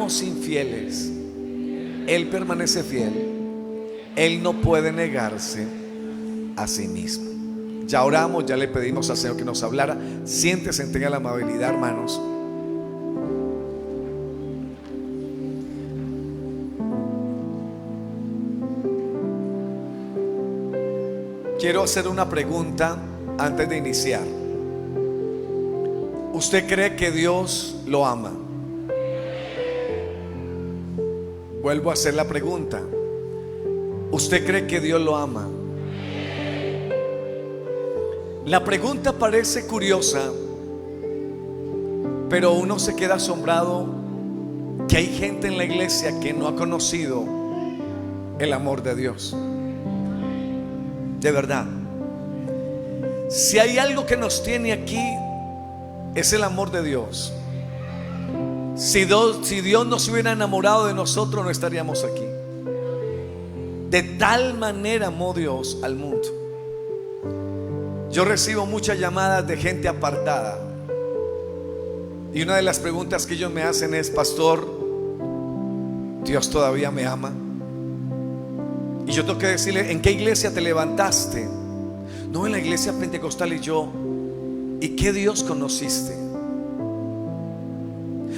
seamos infieles, Él permanece fiel. Él no puede negarse a sí mismo. Ya oramos, ya le pedimos al Señor que nos hablara. Siéntese, tenga la amabilidad, hermanos. Quiero hacer una pregunta antes de iniciar. ¿Usted cree que Dios lo ama? Vuelvo a hacer la pregunta. ¿Usted cree que Dios lo ama? La pregunta parece curiosa, pero uno se queda asombrado que hay gente en la iglesia que no ha conocido el amor de Dios. De verdad, si hay algo que nos tiene aquí, es el amor de Dios. Si Dios no se hubiera enamorado de nosotros, no estaríamos aquí. De tal manera amó Dios al mundo. Yo recibo muchas llamadas de gente apartada, y una de las preguntas que ellos me hacen es: pastor, ¿Dios todavía me ama? Y yo tengo que decirle: ¿en qué iglesia te levantaste? No, en la iglesia pentecostal. Y yo: ¿y qué Dios conociste?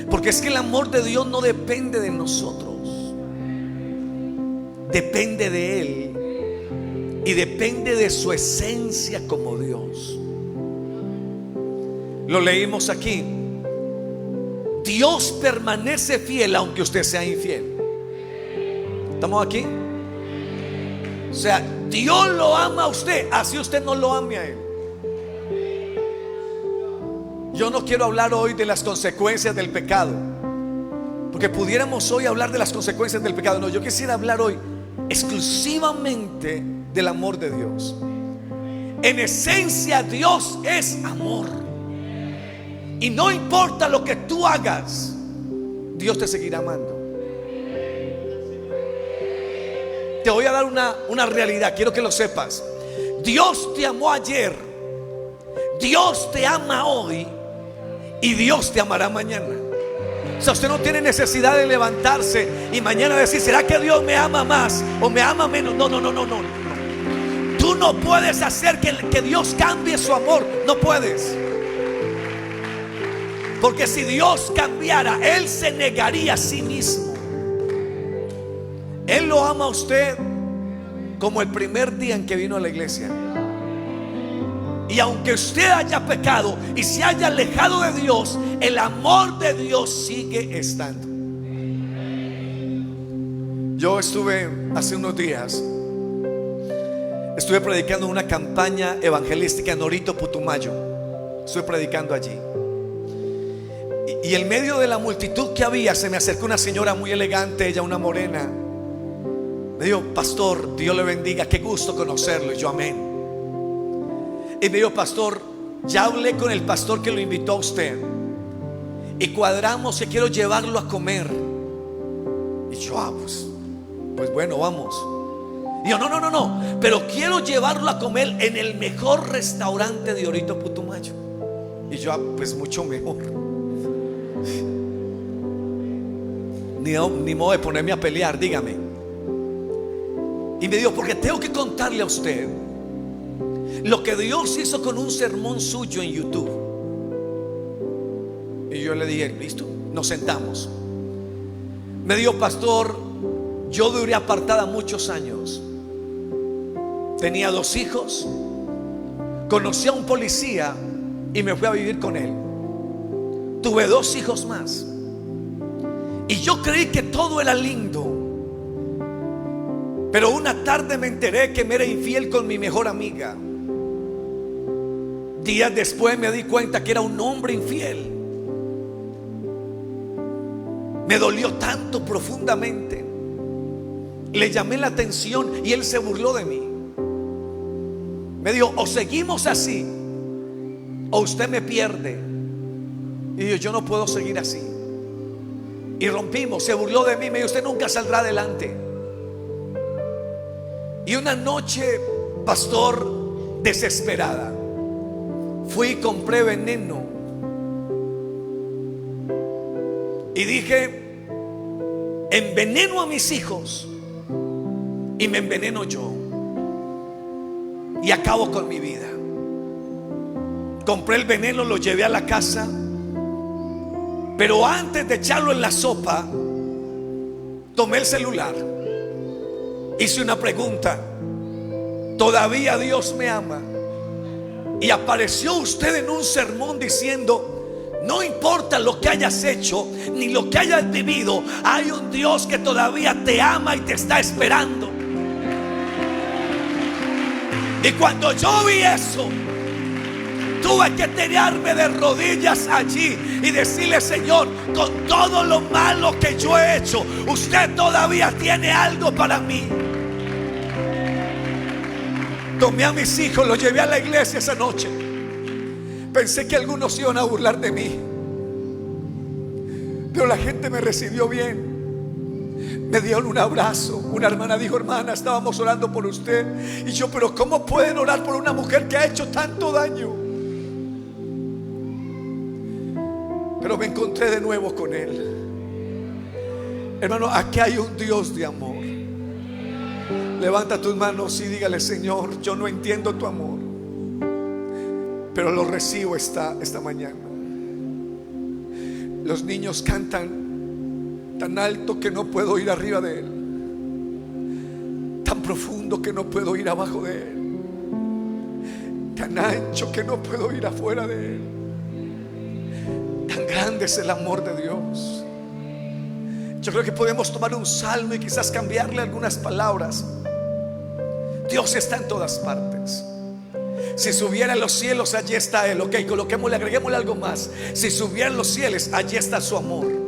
Porque es que el amor de Dios no depende de nosotros, depende de Él. Y depende de su esencia como Dios. Lo leímos aquí. Dios permanece fiel aunque usted sea infiel. ¿Estamos aquí? O sea, Dios lo ama a usted, así usted no lo ame a Él. Yo no quiero hablar hoy de las consecuencias del pecado, porque pudiéramos hoy hablar de las consecuencias del pecado. No, yo quisiera hablar hoy exclusivamente del amor de Dios. En esencia, Dios es amor. Y no importa lo que tú hagas, Dios te seguirá amando. Te voy a dar una realidad, quiero que lo sepas. Dios te amó ayer, Dios te ama hoy, y Dios te amará mañana. O sea, usted no tiene necesidad de levantarse y mañana decir: ¿será que Dios me ama más o me ama menos? No. Tú no puedes hacer que Dios cambie su amor. No puedes. Porque si Dios cambiara, Él se negaría a sí mismo. Él lo ama a usted como el primer día en que vino a la iglesia. Y aunque usted haya pecado y se haya alejado de Dios, el amor de Dios sigue estando. Yo estuve hace unos días, estuve predicando una campaña evangelística en Norito, Putumayo. Estuve predicando allí, y en medio de la multitud que había, se me acercó una señora muy elegante, ella una morena. Me dijo: pastor, Dios le bendiga, qué gusto conocerlo. Y yo: amén. Y me dijo: pastor, ya hablé con el pastor que lo invitó a usted y cuadramos que quiero llevarlo a comer. Y yo: pues bueno, vamos. Y yo: no, pero quiero llevarlo a comer en el mejor restaurante de Orito, Putumayo. Y yo: pues mucho mejor. Ni modo de ponerme a pelear, dígame. Y me dijo: porque tengo que contarle a usted lo que Dios hizo con un sermón suyo en YouTube. Y yo le dije: listo. Nos sentamos. Me dijo: pastor, yo duré apartada muchos años. Tenía 2 hijos. Conocí a un policía y me fui a vivir con él. Tuve 2 hijos más. Y yo creí que todo era lindo. Pero una tarde me enteré que me era infiel con mi mejor amiga. Días después me di cuenta que era un hombre infiel. Me dolió tanto profundamente. Le llamé la atención y él se burló de mí. Me dijo: o seguimos así o usted me pierde. Y yo no puedo seguir así. Y rompimos. Se burló de mí. Me dijo: usted nunca saldrá adelante. Y una noche, pastor, desesperada, fui y compré veneno. Y dije: enveneno a mis hijos y me enveneno yo y acabo con mi vida. Compré el veneno, lo llevé a la casa, pero antes de echarlo en la sopa, tomé el celular, hice una pregunta: ¿todavía Dios me ama? Y apareció usted en un sermón diciendo: no importa lo que hayas hecho ni lo que hayas vivido, hay un Dios que todavía te ama y te está esperando. Y cuando yo vi eso, tuve que tirarme de rodillas allí y decirle: Señor, con todo lo malo que yo he hecho, usted todavía tiene algo para mí. Tomé a mis hijos, los llevé a la iglesia esa noche. Pensé que algunos iban a burlar de mí, pero la gente me recibió bien. Me dieron un abrazo. Una hermana dijo: hermana, estábamos orando por usted. Y yo: pero ¿cómo pueden orar por una mujer que ha hecho tanto daño? Pero me encontré de nuevo con él. Hermano, aquí hay un Dios de amor. Levanta tus manos y dígale: Señor, yo no entiendo tu amor, pero lo recibo esta mañana. Los niños cantan tan alto que no puedo ir arriba de él, tan profundo que no puedo ir abajo de él, tan ancho que no puedo ir afuera de él. Tan grande es el amor de Dios. Yo creo que podemos tomar un salmo y quizás cambiarle algunas palabras. Dios está en todas partes. Si subiera en los cielos, allí está Él. Ok, coloquémosle, agreguémosle algo más. Si subiera en los cielos, allí está su amor.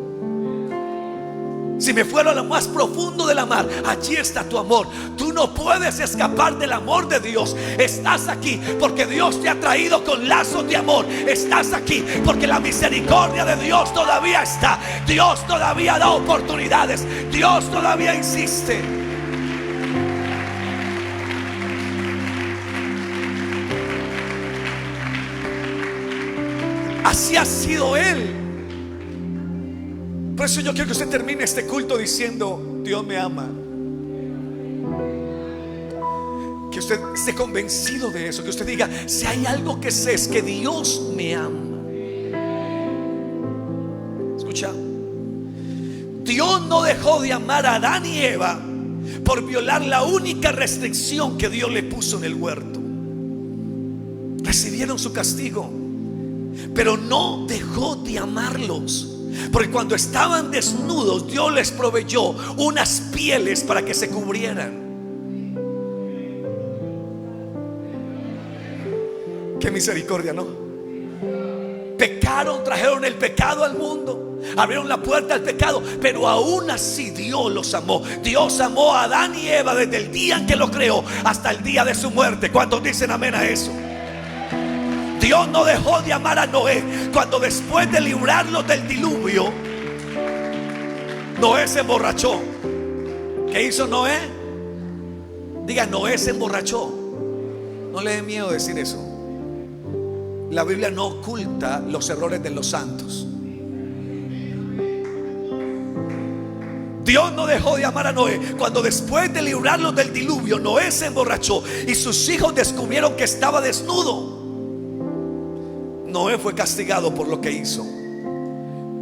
Si me fuera a lo más profundo de la mar, allí está tu amor. Tú no puedes escapar del amor de Dios. Estás aquí porque Dios te ha traído con lazos de amor. Estás aquí porque la misericordia de Dios todavía está. Dios todavía da oportunidades. Dios todavía insiste. Así ha sido Él. Por eso yo quiero que usted termine este culto diciendo: Dios me ama. Que usted esté convencido de eso. Que usted diga: si hay algo que sé, es que Dios me ama. Escucha, Dios no dejó de amar a Adán y Eva por violar la única restricción que Dios le puso en el huerto. Recibieron su castigo, pero no dejó de amarlos. Porque cuando estaban desnudos, Dios les proveyó unas pieles para que se cubrieran. Qué misericordia, ¿no? Pecaron, trajeron el pecado al mundo, abrieron la puerta al pecado, pero aún así Dios los amó. Dios amó a Adán y Eva desde el día en que lo creó hasta el día de su muerte. ¿Cuántos dicen amén a eso? Dios no dejó de amar a Noé cuando, después de librarlos del diluvio, Noé se emborrachó. ¿Qué hizo Noé? Diga: Noé se emborrachó. No le dé miedo decir eso. La Biblia no oculta los errores de los santos. Dios no dejó de amar a Noé cuando, después de librarlos del diluvio, Noé se emborrachó y sus hijos descubrieron que estaba desnudo. Noé fue castigado por lo que hizo,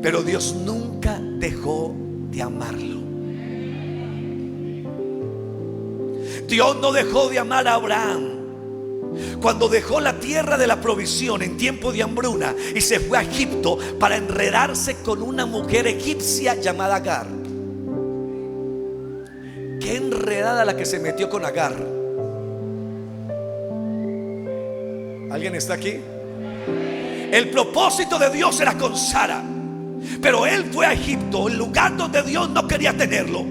pero Dios nunca dejó de amarlo. Dios no dejó de amar a Abraham cuando dejó la tierra de la provisión en tiempo de hambruna y se fue a Egipto para enredarse con una mujer egipcia llamada Agar. Qué enredada la que se metió con Agar. ¿Alguien está aquí? El propósito de Dios era con Sara, pero él fue a Egipto, el lugar donde Dios no quería tenerlo.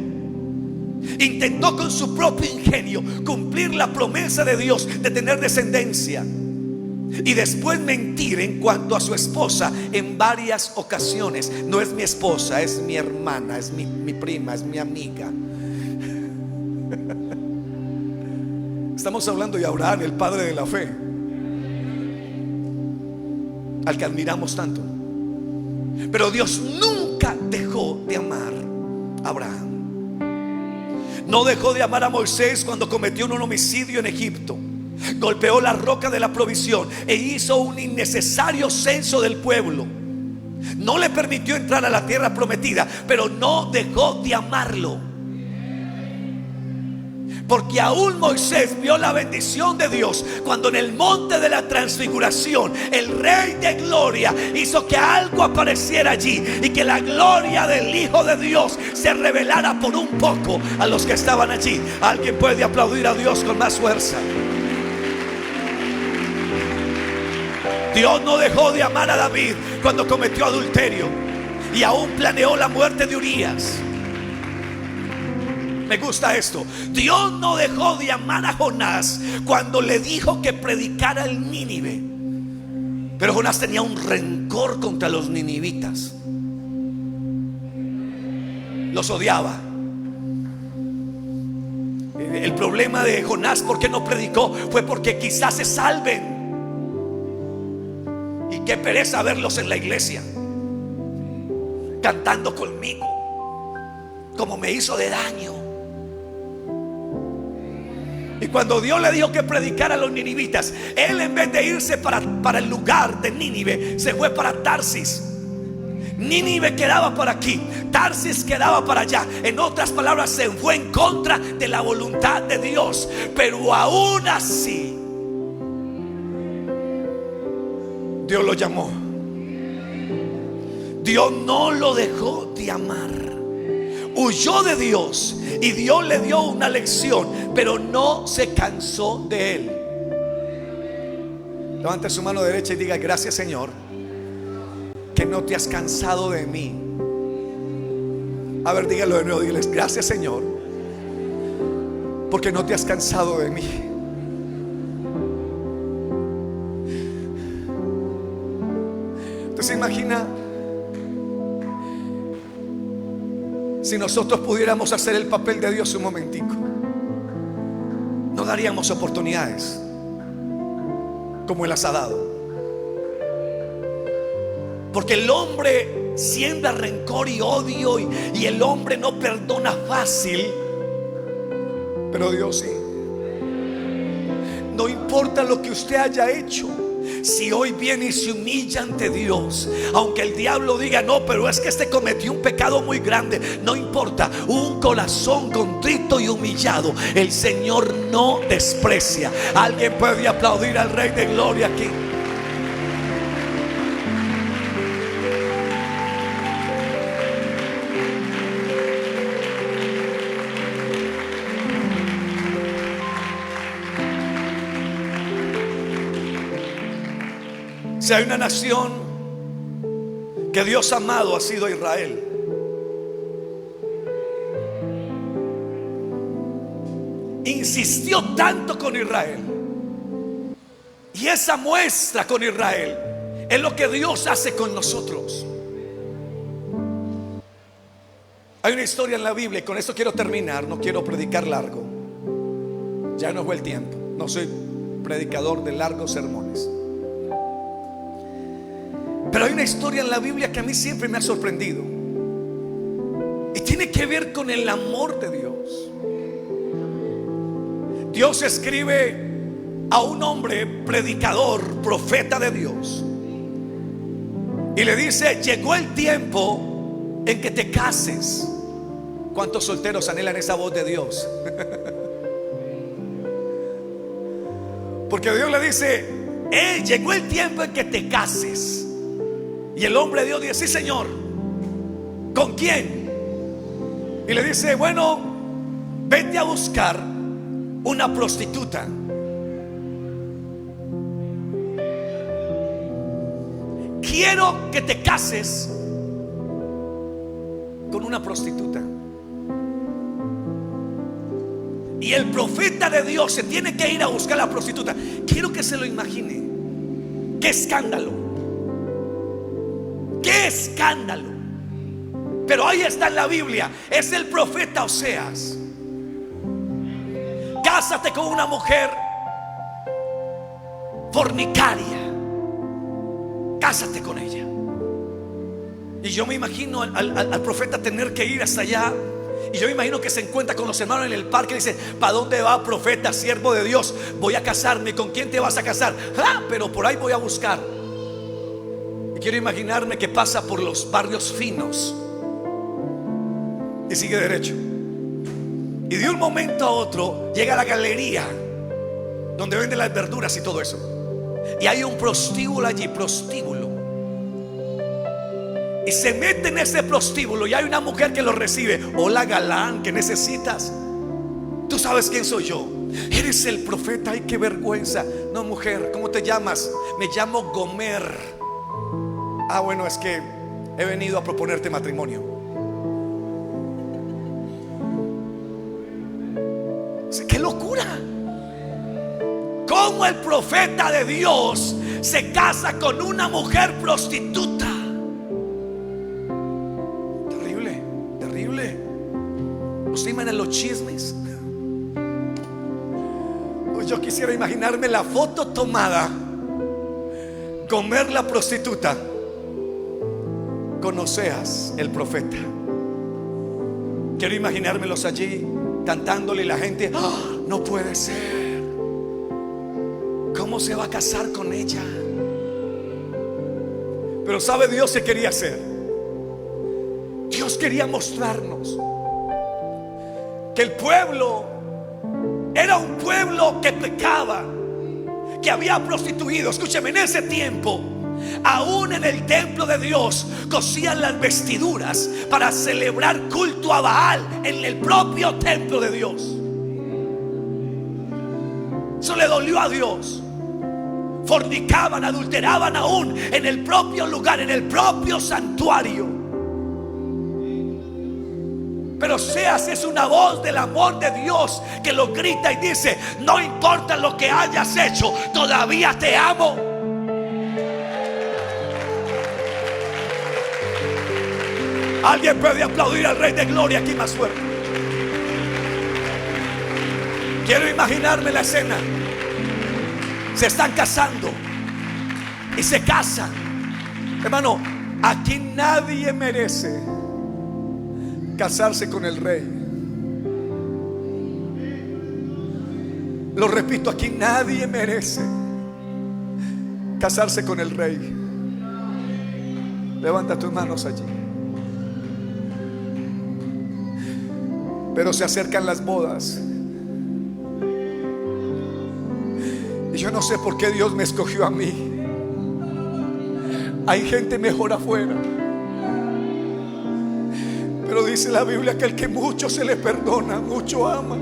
Intentó con su propio ingenio cumplir la promesa de Dios de tener descendencia, y después mentir en cuanto a su esposa en varias ocasiones. No es mi esposa, es mi hermana, es mi prima, es mi amiga. Estamos hablando de Abraham, el padre de la fe, al que admiramos tanto. Pero Dios nunca dejó de amar a Abraham. No dejó de amar a Moisés cuando cometió un homicidio en Egipto. Golpeó la roca de la provisión e hizo un innecesario censo del pueblo. No le permitió entrar a la tierra prometida, pero no dejó de amarlo. Porque aún Moisés vio la bendición de Dios cuando en el monte de la transfiguración el Rey de Gloria hizo que algo apareciera allí y que la gloria del Hijo de Dios se revelara por un poco a los que estaban allí. Alguien puede aplaudir a Dios con más fuerza. Dios no dejó de amar a David cuando cometió adulterio y aún planeó la muerte de Urías. Me gusta esto. Dios no dejó de amar a Jonás cuando le dijo que predicara el Nínive. Pero Jonás tenía un rencor contra los ninivitas. Los odiaba. El problema de Jonás, ¿por qué no predicó? Fue porque quizás se salven. Y qué pereza verlos en la iglesia cantando conmigo, como me hizo de daño. Y cuando Dios le dijo que predicara a los ninivitas, él, en vez de irse para el lugar de Nínive, se fue para Tarsis. Nínive quedaba por aquí, Tarsis quedaba para allá. En otras palabras, se fue en contra de la voluntad de Dios. Pero aún así Dios lo llamó. Dios no lo dejó de amar. Huyó de Dios y Dios le dio una lección, pero no se cansó de él. Levante su mano derecha y diga: gracias, Señor, que no te has cansado de mí. A ver, dígalo de nuevo, dígales: gracias, Señor, porque no te has cansado de mí. ¿Usted se imagina si nosotros pudiéramos hacer el papel de Dios un momentico? No daríamos oportunidades como Él las ha dado. Porque el hombre siembra rencor y odio, y el hombre no perdona fácil. Pero Dios sí. No importa lo que usted haya hecho, si hoy viene y se humilla ante Dios, aunque el diablo diga: no, pero es que este cometió un pecado muy grande, no importa. Un corazón contrito y humillado, el Señor no desprecia. Alguien puede aplaudir al Rey de Gloria aquí. Si hay una nación que Dios ha amado, ha sido Israel. Insistió tanto con Israel, y esa muestra con Israel es lo que Dios hace con nosotros. Hay una historia en la Biblia, y con esto quiero terminar. No quiero predicar largo, ya no fue el tiempo. No soy predicador de largos sermones. Pero hay una historia en la Biblia que a mí siempre me ha sorprendido, y tiene que ver con el amor de Dios. Dios escribe a un hombre predicador, profeta de Dios, y le dice: llegó el tiempo en que te cases. ¿Cuántos solteros anhelan esa voz de Dios? Porque Dios le dice: llegó el tiempo en que te cases. Y el hombre de Dios dice: sí, Señor. ¿Con quién? Y le dice: bueno, vete a buscar una prostituta. Quiero que te cases con una prostituta. Y el profeta de Dios se tiene que ir a buscar a la prostituta. Quiero que se lo imagine. ¡Qué escándalo! ¡Qué escándalo! Pero ahí está en la Biblia. Es el profeta Oseas. Cásate con una mujer fornicaria. Cásate con ella. Y yo me imagino al profeta tener que ir hasta allá Y yo me imagino que se encuentra con los hermanos en el parque y dice: ¿para dónde va, profeta, siervo de Dios? Voy a casarme. ¿Con quién te vas a casar? Ah, pero por ahí voy a buscar. Y quiero imaginarme que pasa por los barrios finos y sigue derecho. Y de un momento a otro llega a la galería donde venden las verduras y todo eso. Y hay un prostíbulo allí, prostíbulo. Y se mete en ese prostíbulo y hay una mujer que lo recibe. Hola, galán, ¿qué necesitas? Tú sabes quién soy yo. Eres el profeta. Ay, qué vergüenza. No, mujer, ¿cómo te llamas? Me llamo Gomer. Ah, bueno, es que he venido a proponerte matrimonio. ¡Qué locura! ¿Cómo el profeta de Dios se casa con una mujer prostituta? Terrible, terrible. ¿Usted imagina los chismes? Pues yo quisiera imaginarme la foto tomada, Gomer la prostituta con Oseas el profeta. Quiero imaginármelos allí cantándole y la gente: ¡oh, no puede ser! ¿Cómo se va a casar con ella? Pero sabe Dios qué quería hacer. Dios quería mostrarnos que el pueblo era un pueblo que pecaba, que había prostituido. Escúcheme, en ese tiempo, aún en el templo de Dios, cosían las vestiduras para celebrar culto a Baal en el propio templo de Dios. Eso le dolió a Dios. Fornicaban, adulteraban aún en el propio lugar, en el propio santuario. Pero Oseas es una voz del amor de Dios que lo grita y dice: no importa lo que hayas hecho, todavía te amo. Alguien puede aplaudir al Rey de Gloria aquí más fuerte. Quiero imaginarme la escena. Se están casando y se casan. Hermano, aquí nadie merece casarse con el rey. Lo repito, aquí nadie merece casarse con el rey. Levanta tus manos allí. Pero se acercan las bodas. Y yo no sé por qué Dios me escogió a mí. Hay gente mejor afuera. Pero dice la Biblia que el que mucho se le perdona, mucho ama.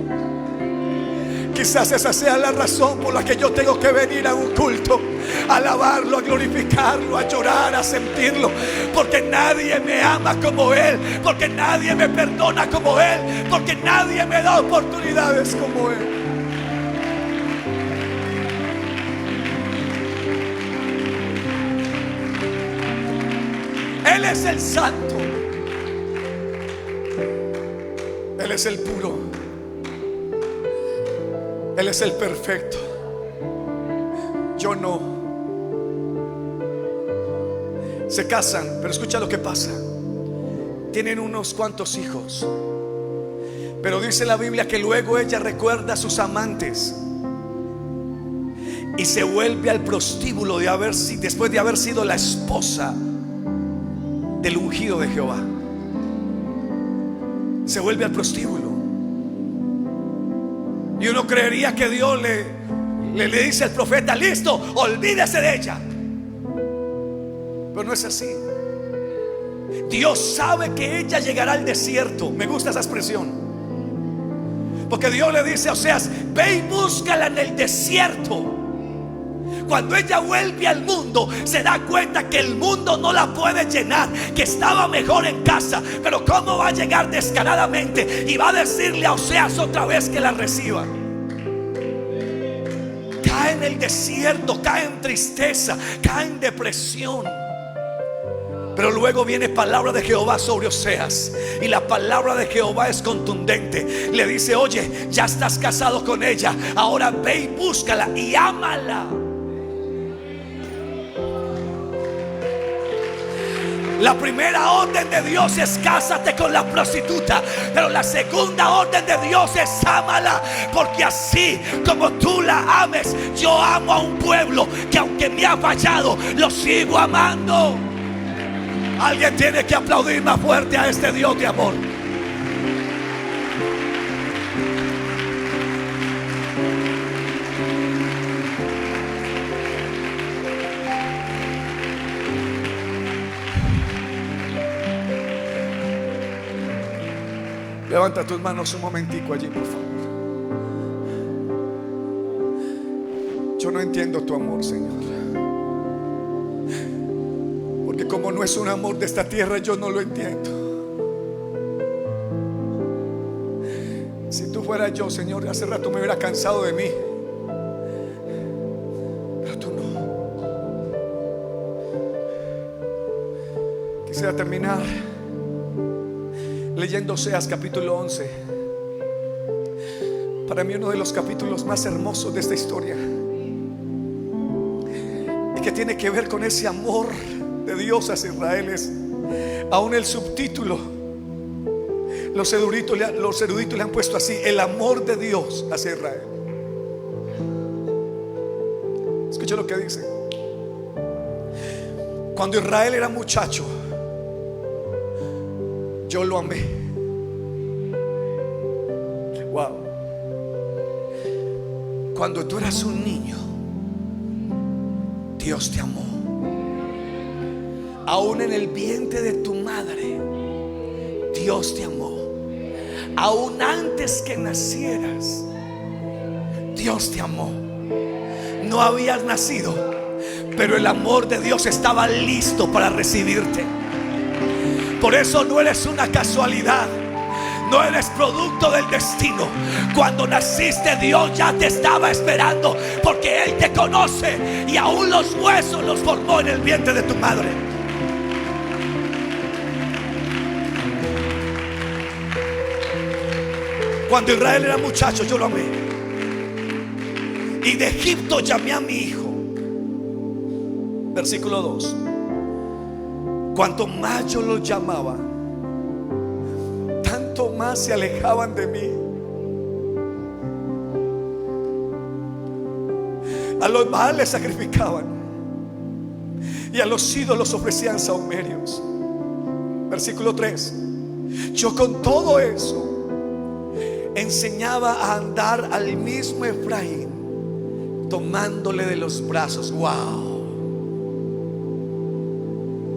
Quizás esa sea la razón por la que yo tengo que venir a un culto, a alabarlo, a glorificarlo, a llorar, a sentirlo. Porque nadie me ama como Él, porque nadie me perdona como Él, porque nadie me da oportunidades como Él. Él es el santo, Él es el puro, Él es el perfecto. Yo no. Se casan, pero escucha lo que pasa. Tienen unos cuantos hijos, pero dice la Biblia que luego ella recuerda a sus amantes y se vuelve al prostíbulo después de haber sido la esposa del ungido de Jehová. Se vuelve al prostíbulo. Y uno creería que Dios le dice al profeta: listo, olvídese de ella. Pero no es así. Dios sabe que ella llegará al desierto. Me gusta esa expresión, porque Dios le dice a Oseas: ve y búscala en el desierto. Cuando ella vuelve al mundo, se da cuenta que el mundo no la puede llenar, que estaba mejor en casa. Pero ¿cómo va a llegar descaradamente y va a decirle a Oseas otra vez que la reciba? Cae en el desierto, cae en tristeza, cae en depresión. Pero luego viene palabra de Jehová sobre Oseas, y la palabra de Jehová es contundente. Le dice: oye, ya estás casado con ella, ahora ve y búscala y ámala. La primera orden de Dios es cásate con la prostituta, pero la segunda orden de Dios es ámala, porque así como tú la ames, yo amo a un pueblo que aunque me ha fallado, lo sigo amando. Alguien tiene que aplaudir más fuerte a este Dios de amor. Levanta tus manos un momentico allí, por favor. Yo no entiendo tu amor, Señor, porque como no es un amor de esta tierra, yo no lo entiendo. Si tú fueras yo, Señor, hace rato me hubiera cansado de mí, pero tú no. Quisiera terminar leyendo Oseas capítulo 11. Para mí uno de los capítulos más hermosos de esta historia, y que tiene que ver con ese amor de Dios hacia Israel. Es aún el subtítulo, los eruditos le han puesto así: el amor de Dios hacia Israel. Escucha lo que dice: cuando Israel era muchacho, yo lo amé. Wow. Cuando tú eras un niño, Dios te amó. Aún en el vientre de tu madre, Dios te amó. Aún antes que nacieras, Dios te amó. No habías nacido, pero el amor de Dios estaba listo para recibirte. Por eso no eres una casualidad, no eres producto del destino. Cuando naciste, Dios ya te estaba esperando, porque Él te conoce y aún los huesos los formó en el vientre de tu madre. Cuando Israel era muchacho, yo lo amé, y de Egipto llamé a mi hijo. Versículo 2: cuanto más yo los llamaba, tanto más se alejaban de mí. A los Baales les sacrificaban, y a los ídolos ofrecían sahumerios. Versículo 3: yo con todo eso enseñaba a andar al mismo Efraín, tomándole de los brazos. Wow.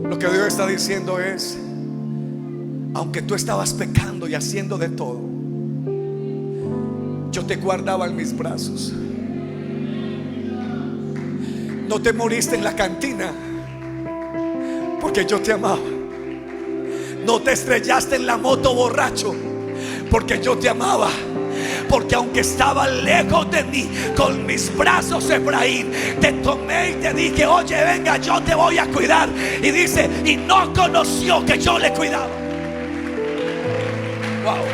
Lo que Dios está diciendo es: aunque tú estabas pecando y haciendo de todo, yo te guardaba en mis brazos. No te moriste en la cantina, porque yo te amaba. No te estrellaste en la moto borracho, porque yo te amaba. Porque aunque estaba lejos de mí, con mis brazos, Efraín, te tomé y te dije: oye, venga, yo te voy a cuidar. Y dice: y no conoció que yo le cuidaba. Wow.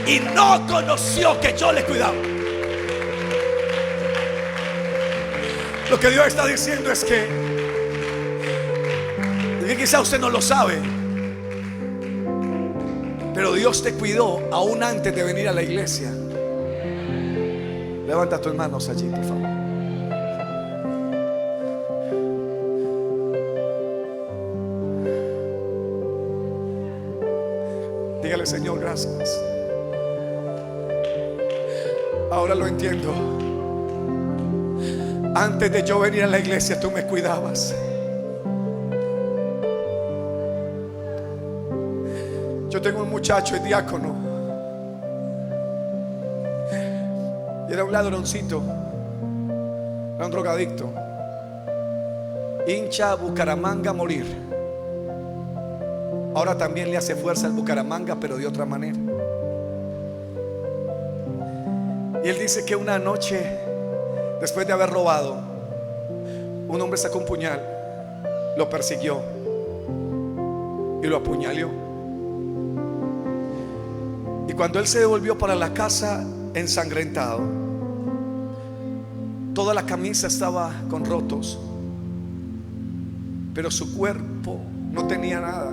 Y no conoció que yo le cuidaba. Lo que Dios está diciendo es que quizá usted no lo sabe, pero Dios te cuidó aún antes de venir a la iglesia. Levanta tus manos allí, por favor. Dígale: Señor, gracias. Ahora lo entiendo. Antes de yo venir a la iglesia, tú me cuidabas. Yo tengo un muchacho, es diácono, y era un ladroncito, era un drogadicto, hincha a Bucaramanga a morir. Ahora también le hace fuerza al Bucaramanga, pero de otra manera. Y él dice que una noche, después de haber robado, un hombre sacó un puñal, lo persiguió y lo apuñaló. Y cuando él se devolvió para la casa ensangrentado, toda la camisa estaba con rotos, pero su cuerpo no tenía nada,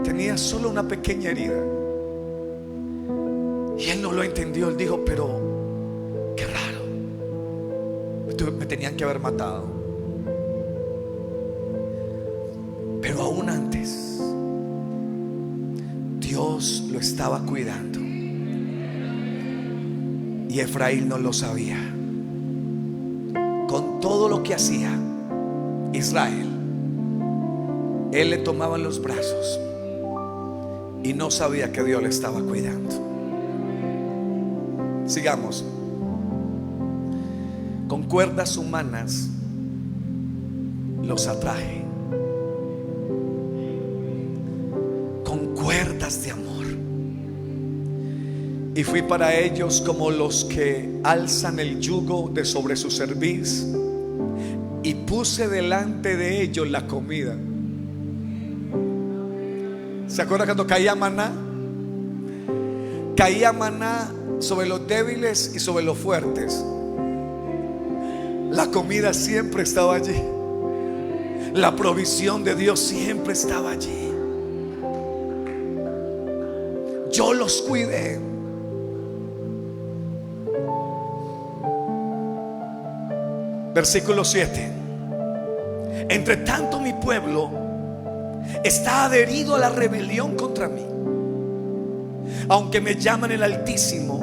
tenía solo una pequeña herida. Y él no lo entendió. Él dijo: pero qué raro, me tenían que haber matado. Pero aún antes, Dios lo estaba cuidando, y Efraín no lo sabía. Con todo lo que hacía Israel, él le tomaba en los brazos y no sabía que Dios le estaba cuidando. Sigamos. Con cuerdas humanas los atraje, con cuerdas de amor. Y fui para ellos como los que alzan el yugo de sobre su cerviz, y puse delante de ellos la comida. ¿Se acuerdan cuando caía maná? Caía maná sobre los débiles y sobre los fuertes. La comida siempre estaba allí. La provisión de Dios siempre estaba allí. Yo los cuidé. Versículo 7. Entre tanto mi pueblo está adherido a la rebelión contra mí. Aunque me llaman el Altísimo,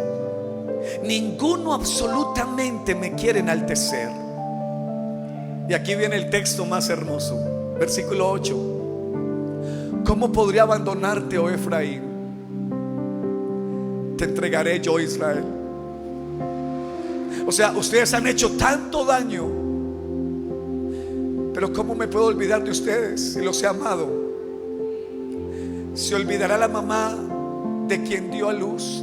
ninguno absolutamente me quiere enaltecer. Y aquí viene el texto más hermoso. Versículo 8. ¿Cómo podría abandonarte, oh Efraín? Te entregaré yo, Israel. O sea, ustedes han hecho tanto daño, pero ¿cómo me puedo olvidar de ustedes si los he amado? ¿Se olvidará la mamá de quien dio a luz?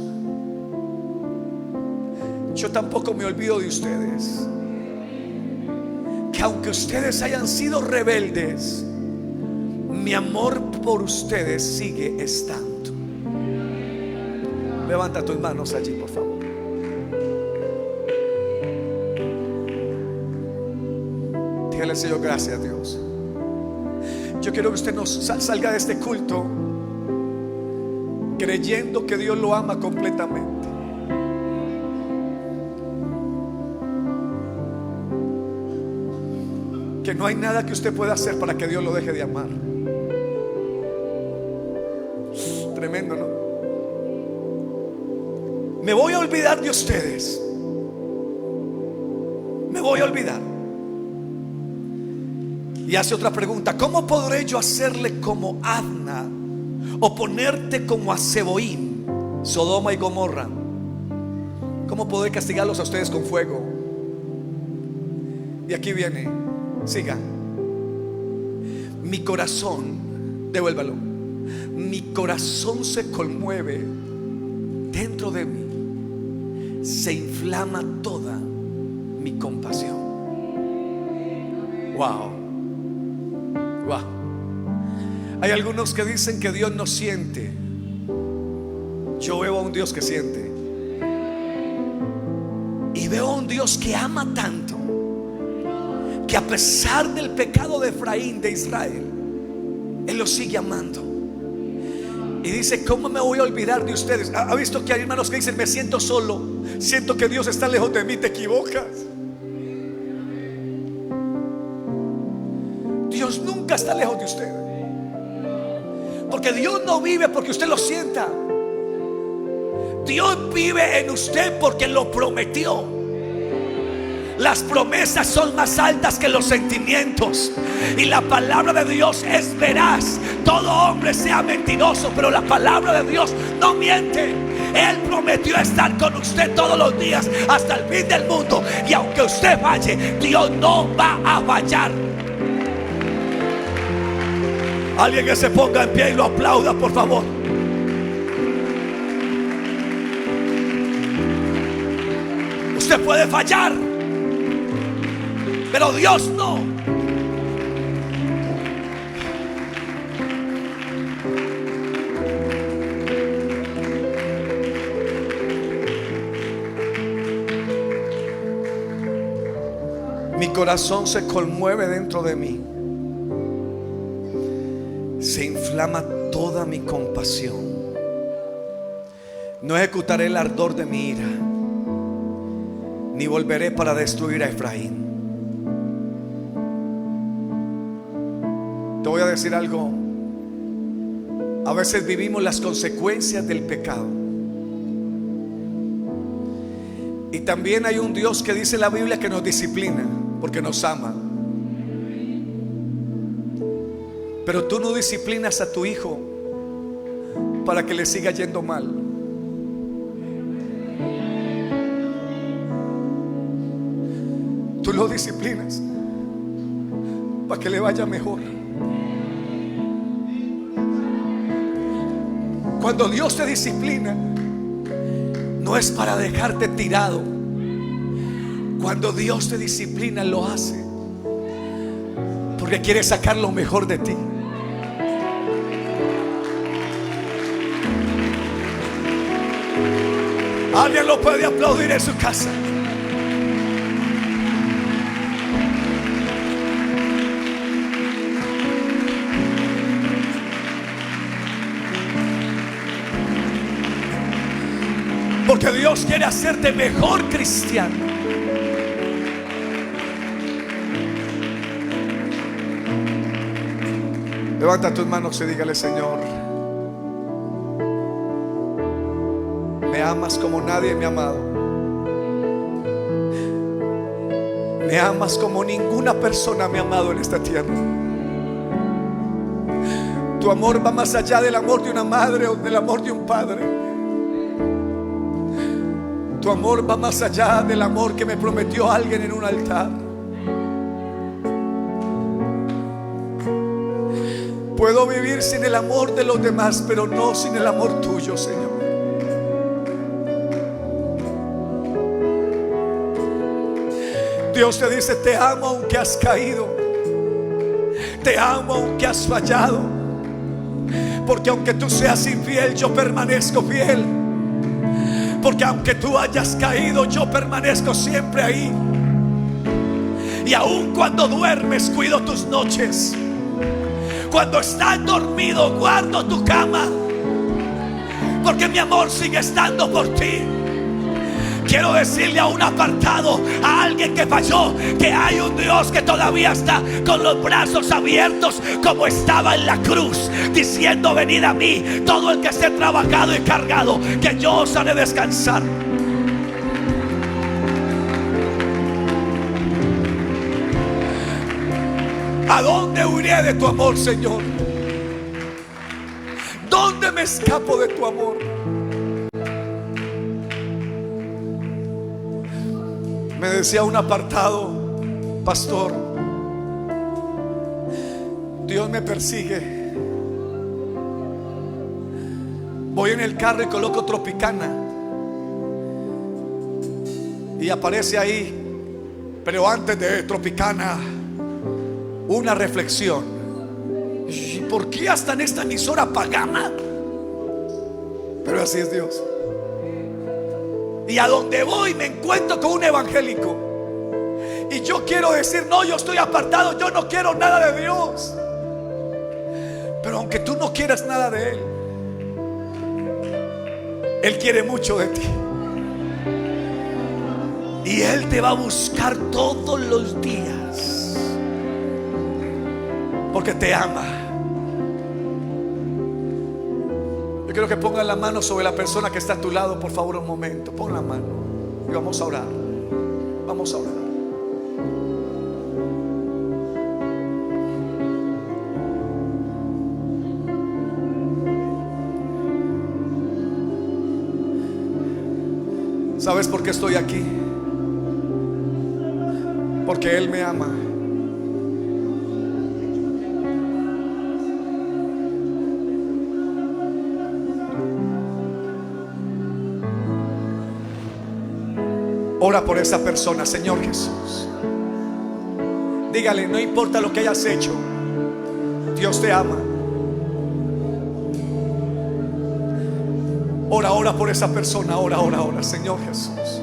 Yo tampoco me olvido de ustedes. Que aunque ustedes hayan sido rebeldes, mi amor por ustedes sigue estando. Levanta tus manos allí, por favor. Dígale al Señor: gracias, Dios. Yo quiero que usted nos salga de este culto creyendo que Dios lo ama completamente. Que no hay nada que usted pueda hacer para que Dios lo deje de amar. Tremendo, ¿no? Me voy a olvidar de ustedes. Me voy a olvidar. Y hace otra pregunta: ¿cómo podré yo hacerle como Adna, o ponerte como a Zeboim, Sodoma y Gomorra? ¿Cómo podré castigarlos a ustedes con fuego? Y aquí viene, siga. Mi corazón, devuélvalo. Mi corazón se conmueve dentro de mí, se inflama toda mi compasión. Wow. Wow. Hay algunos que dicen que Dios no siente. Yo veo a un Dios que siente. Y veo a un Dios que ama tanto, que a pesar del pecado de Efraín, de Israel, Él lo sigue amando. Y dice: ¿cómo me voy a olvidar de ustedes? ¿Ha visto que hay hermanos que dicen: me siento solo, siento que Dios está lejos de mí? Te equivocas. Dios nunca está lejos de usted. Porque Dios no vive porque usted lo sienta. Dios vive en usted porque lo prometió. Las promesas son más altas que los sentimientos. Y la palabra de Dios es veraz. Todo hombre sea mentiroso, pero la palabra de Dios no miente. Él prometió estar con usted todos los días hasta el fin del mundo. Y aunque usted falle, Dios no va a fallar. Alguien que se ponga en pie y lo aplauda, por favor. Usted puede fallar, pero Dios no. Mi corazón se conmueve dentro de mí. inflama toda mi compasión. No ejecutaré el ardor de mi ira, ni volveré para destruir a Efraín. Te voy a decir algo. A veces vivimos las consecuencias del pecado. Y también hay un Dios que dice en la Biblia que nos disciplina porque nos ama. Pero tú no disciplinas a tu hijo para que le siga yendo mal. Tú lo disciplinas para que le vaya mejor. Cuando Dios te disciplina, no es para dejarte tirado. Cuando Dios te disciplina, lo hace porque quiere sacar lo mejor de ti. Alguien lo puede aplaudir en su casa. Porque Dios quiere hacerte mejor cristiano. Levanta tus manos y dígale: Señor, me amas como nadie me ha amado. Me amas como ninguna persona me ha amado en esta tierra. Tu amor va más allá del amor de una madre o del amor de un padre. Tu amor va más allá del amor que me prometió alguien en un altar. Puedo vivir sin el amor de los demás, pero no sin el amor tuyo, Señor. Dios te dice: te amo aunque has caído. Te amo aunque has fallado. Porque aunque tú seas infiel, yo permanezco fiel. Porque aunque tú hayas caído, yo permanezco siempre ahí. Y aun cuando duermes, cuido tus noches. Cuando estás dormido, guardo tu cama. Porque mi amor sigue estando por ti. Quiero decirle a un apartado, a alguien que falló, que hay un Dios que todavía está con los brazos abiertos, como estaba en la cruz, diciendo: venid a mí, todo el que esté trabajado y cargado, que yo os haré descansar. ¿A dónde huiré de tu amor, Señor? ¿Dónde me escapo de tu amor? Me decía un apartado: pastor, Dios me persigue. Voy en el carro y coloco Tropicana y aparece ahí, pero antes de Tropicana, una reflexión. ¿Y por qué hasta en esta emisora pagana? Pero así es Dios. Y a donde voy me encuentro con un evangélico. Y yo quiero decir: no, yo estoy apartado, yo no quiero nada de Dios. Pero aunque tú no quieras nada de Él, Él quiere mucho de ti. Y Él te va a buscar todos los días, porque te ama. Yo quiero que pongas la mano sobre la persona que está a tu lado, por favor, un momento. Pon la mano y vamos a orar. Vamos a orar. ¿Sabes por qué estoy aquí? Porque Él me ama. Ora por esa persona, Señor Jesús. Dígale: no importa lo que hayas hecho, Dios te ama. Ora, ora por esa persona. Ora, ora, ora, Señor Jesús.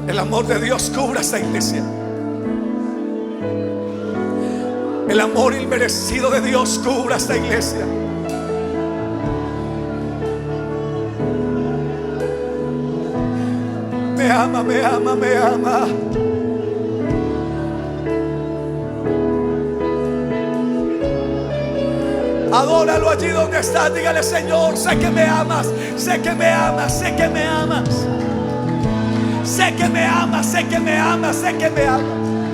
El amor de Dios cubra esta iglesia. El amor inmerecido de Dios cubra esta iglesia. Me ama, me ama, me ama. Adóralo allí donde estás. Dígale: Señor, sé que me amas, sé que me amas, sé que me amas, sé que me amas, sé que me amas, sé que me amas.